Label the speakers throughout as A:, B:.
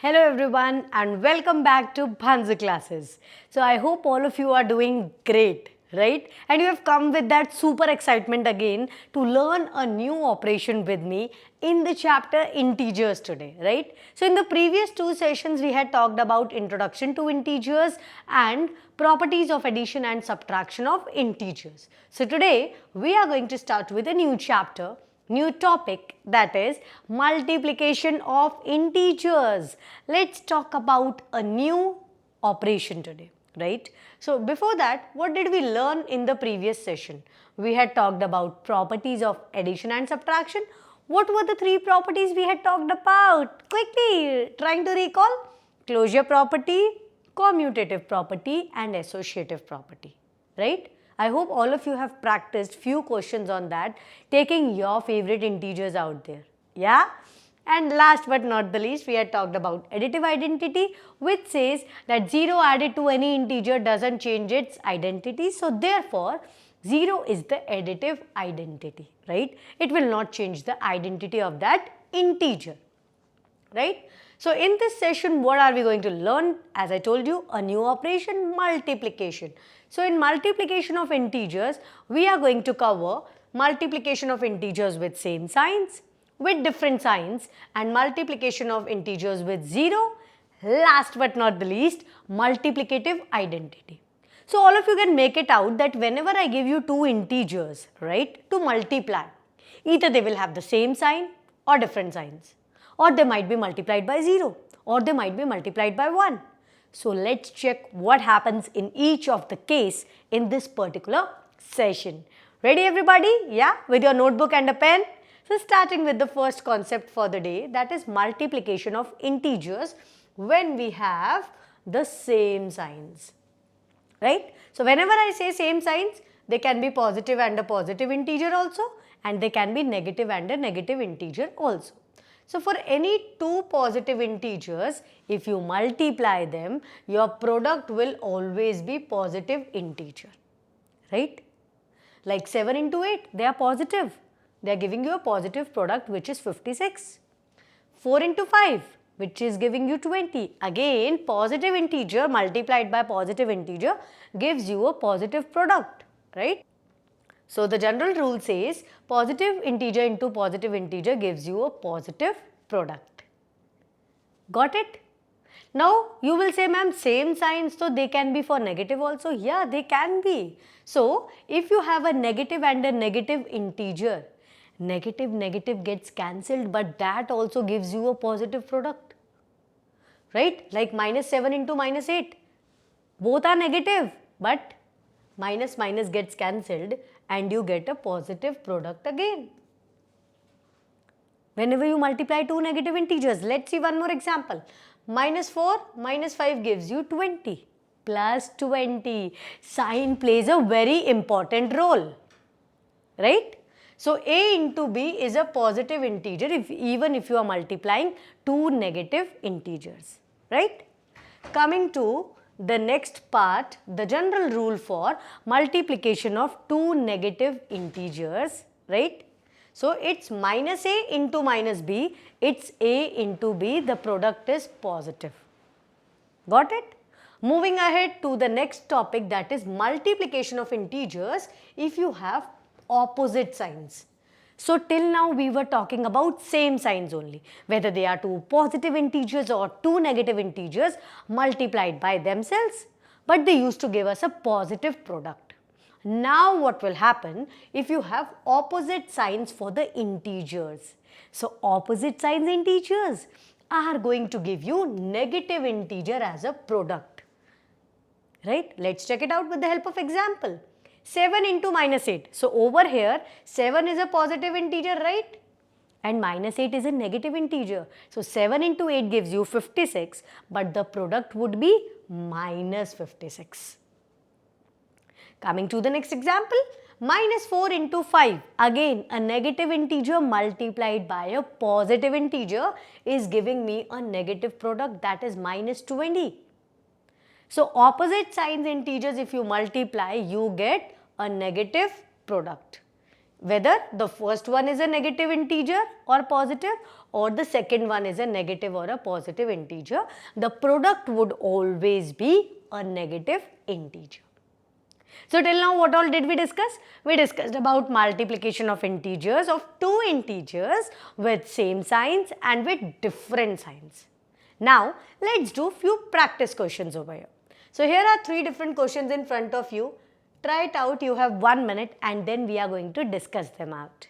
A: Hello everyone and welcome back to Bhanzu classes. So I hope all of you are doing great, right? And you have come with that super excitement again to learn a new operation with me in the chapter integers today, right? So in the previous two sessions we had talked about introduction to integers and properties of addition and subtraction of integers. So today we are going to start with a new chapter, new topic, that is multiplication of integers. Let's talk about a new operation today, right? So before that, what did we learn in the previous session? We had talked about properties of addition and subtraction. What were the three properties we had talked about? Quickly, trying to recall. Closure property, commutative property and associative property, right? I hope all of you have practiced few questions on that, taking your favorite integers out there. Yeah? And last but not the least, we had talked about additive identity, which says that 0 added to any integer doesn't change its identity. So therefore, 0 is the additive identity, right? It will not change the identity of that integer, right? So in this session, what are we going to learn? As I told you, a new operation, multiplication. So in multiplication of integers, we are going to cover multiplication of integers with same signs, with different signs, and multiplication of integers with 0. Last but not the least, multiplicative identity. So all of you can make it out that whenever I give you two integers, right, to multiply, either they will have the same sign or different signs, or they might be multiplied by 0, or they might be multiplied by 1. So let's check what happens in each of the case in this particular session. Ready everybody? Yeah, with your notebook and a pen? So starting with the first concept for the day, that is multiplication of integers when we have the same signs, right? So whenever I say same signs, they can be positive and a positive integer also, and they can be negative and a negative integer also. So for any two positive integers, if you multiply them, your product will always be positive integer, right? Like 7 into 8, they are positive. They are giving you a positive product which is 56. 4 into 5, which is giving you 20. Again, positive integer multiplied by positive integer gives you a positive product, right? So the general rule says positive integer into positive integer gives you a positive product. Got it? Now you will say, ma'am, same signs, so they can be for negative also. Yeah, they can be. So if you have a negative and a negative integer, negative gets cancelled, but that also gives you a positive product, right? Like minus 7 into minus 8. Both are negative, but minus gets cancelled and you get a positive product again. Whenever you multiply two negative integers, let's see one more example. Minus 4 minus 5 gives you 20 plus 20. Sign plays a very important role, right? So A into B is a positive integer even if you are multiplying two negative integers, right? Coming to the next part, the general rule for multiplication of two negative integers, right? So it's minus A into minus B, it's A into B, the product is positive. Got it? Moving ahead to the next topic, that is multiplication of integers if you have opposite signs. So till now we were talking about same signs only, whether they are two positive integers or two negative integers multiplied by themselves, but they used to give us a positive product. Now what will happen if you have opposite signs for the integers? So opposite signs integers are going to give you negative integer as a product, right? Let's check it out with the help of example. 7 into minus 8. So over here 7 is a positive integer, right? And minus 8 is a negative integer. So 7 into 8 gives you 56, but the product would be minus 56. Coming to the next example, minus 4 into 5. Again, a negative integer multiplied by a positive integer is giving me a negative product, that is minus 20. So opposite signs integers, if you multiply, you get a negative product. whether the first one is a negative integer or positive, or the second one is a negative or a positive integer, the product would always be a negative integer. So till now what all did we discuss? We discussed about multiplication of integers, of two integers with same signs and with different signs. Now let's do few practice questions over here. So here are three different questions in front of you. Try it out, you have 1 minute and then we are going to discuss them out.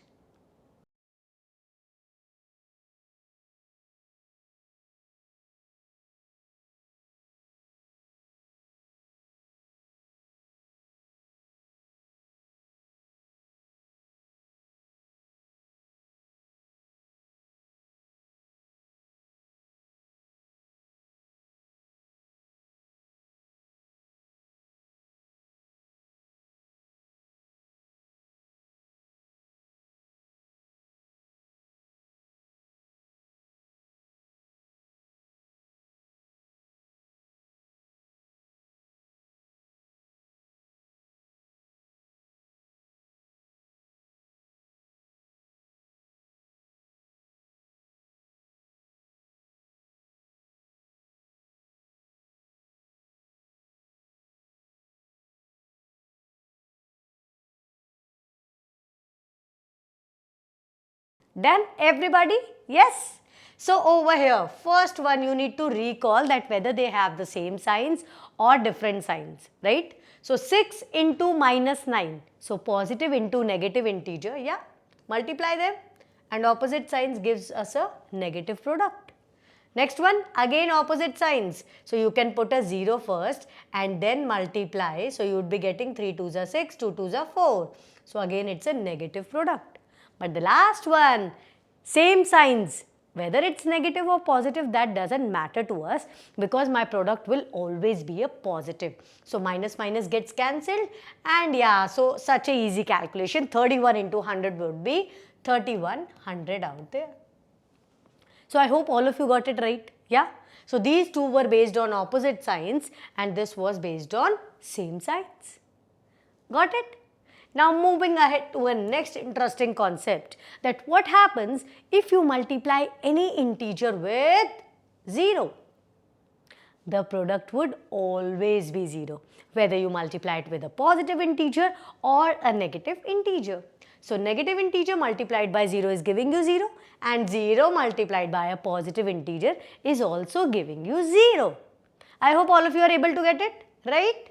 A: Done everybody? Yes. So over here, first one you need to recall that whether they have the same signs or different signs, right? So 6 into minus 9. So positive into negative integer, yeah. Multiply them and opposite signs gives us a negative product. Next one, again opposite signs. So you can put a 0 first and then multiply. So you would be getting 3 2s are 6, 2 2s are 4. So again it's a negative product. But the last one, same signs, whether it's negative or positive, that doesn't matter to us because my product will always be a positive. So minus minus gets cancelled and yeah, so such a easy calculation, 31 into 100 would be 3100 out there. So I hope all of you got it right, yeah? So these two were based on opposite signs and this was based on same signs. Got it? Now moving ahead to a next interesting concept, that what happens if you multiply any integer with 0? The product would always be 0, whether you multiply it with a positive integer or a negative integer. So negative integer multiplied by 0 is giving you 0 and 0 multiplied by a positive integer is also giving you 0. I hope all of you are able to get it, right?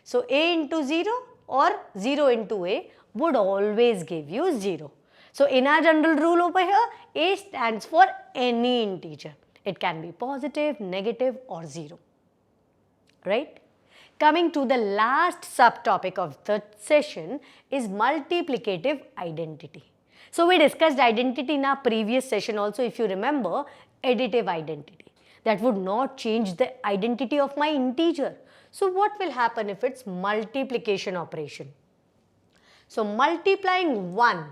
A: So a into 0 or 0 into a would always give you 0. So in our general rule over here, a stands for any integer. It can be positive, negative or 0, right? Coming to the last subtopic of the session is multiplicative identity. So we discussed identity in our previous session also, if you remember, additive identity. That would not change the identity of my integer. So what will happen if it's multiplication operation? So multiplying 1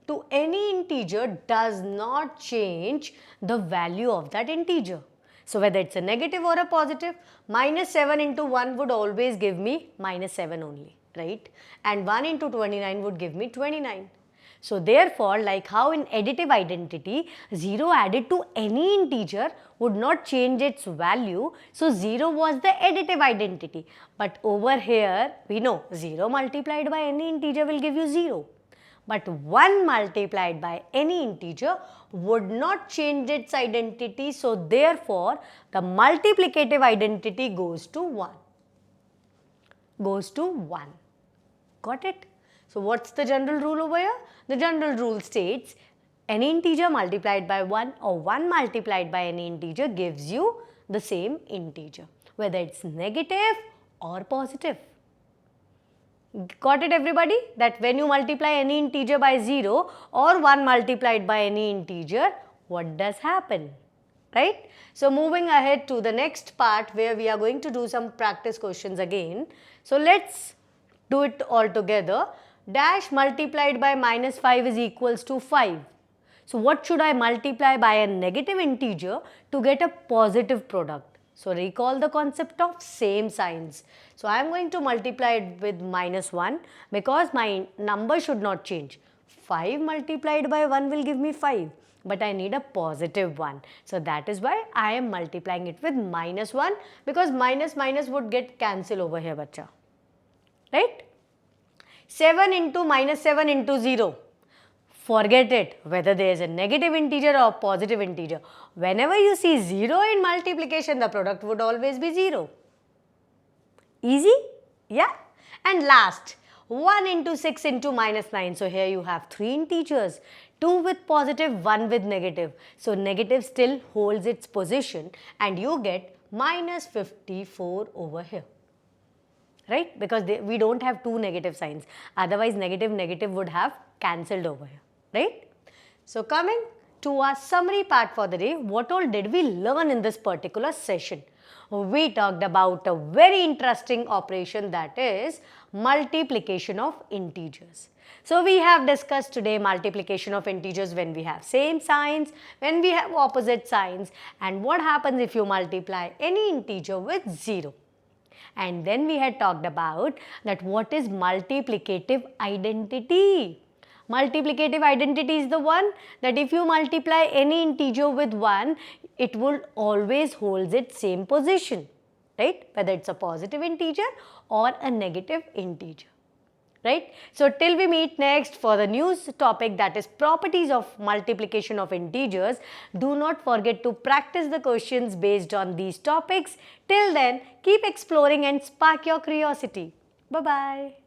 A: to any integer does not change the value of that integer. So whether it's a negative or a positive, minus 7 into 1 would always give me minus 7 only, right? And 1 into 29 would give me 29. So therefore, like how in additive identity, 0 added to any integer would not change its value. So 0 was the additive identity. But over here, we know 0 multiplied by any integer will give you 0. But 1 multiplied by any integer would not change its identity. So therefore, the multiplicative identity goes to 1. Goes to 1. Got it? So what's the general rule over here? The general rule states any integer multiplied by 1 or 1 multiplied by any integer gives you the same integer, whether it's negative or positive. Got it everybody? That when you multiply any integer by 0 or 1 multiplied by any integer, what does happen? Right? So moving ahead to the next part where we are going to do some practice questions again. So let's do it all together. Dash multiplied by minus 5 is equals to 5. So what should I multiply by a negative integer to get a positive product? So recall the concept of same signs. So I am going to multiply it with -1 because my number should not change. 5 multiplied by 1 will give me 5, but I need a positive 1. So that is why I am multiplying it with -1 because minus minus would get cancelled over here, bacha. Right? 7 into -7 into 0. Forget it, whether there is a negative integer or positive integer. Whenever you see 0 in multiplication, the product would always be 0. Easy? Yeah? And last, 1 into 6 into -9. So here you have 3 integers, 2 with positive, 1 with negative. So negative still holds its position and you get -54 over here. Right? Because we don't have two negative signs. Otherwise, negative would have cancelled over here. Right? So coming to our summary part for the day, what all did we learn in this particular session? We talked about a very interesting operation, that is multiplication of integers. So we have discussed today multiplication of integers when we have same signs, when we have opposite signs, and what happens if you multiply any integer with 0. And then we had talked about that what is multiplicative identity. Multiplicative identity is the one that if you multiply any integer with 1, it will always hold its same position, right? Whether it's a positive integer or a negative integer, right? So till we meet next for the new topic, that is properties of multiplication of integers, do not forget to practice the questions based on these topics. Till then, keep exploring and spark your curiosity. Bye-bye.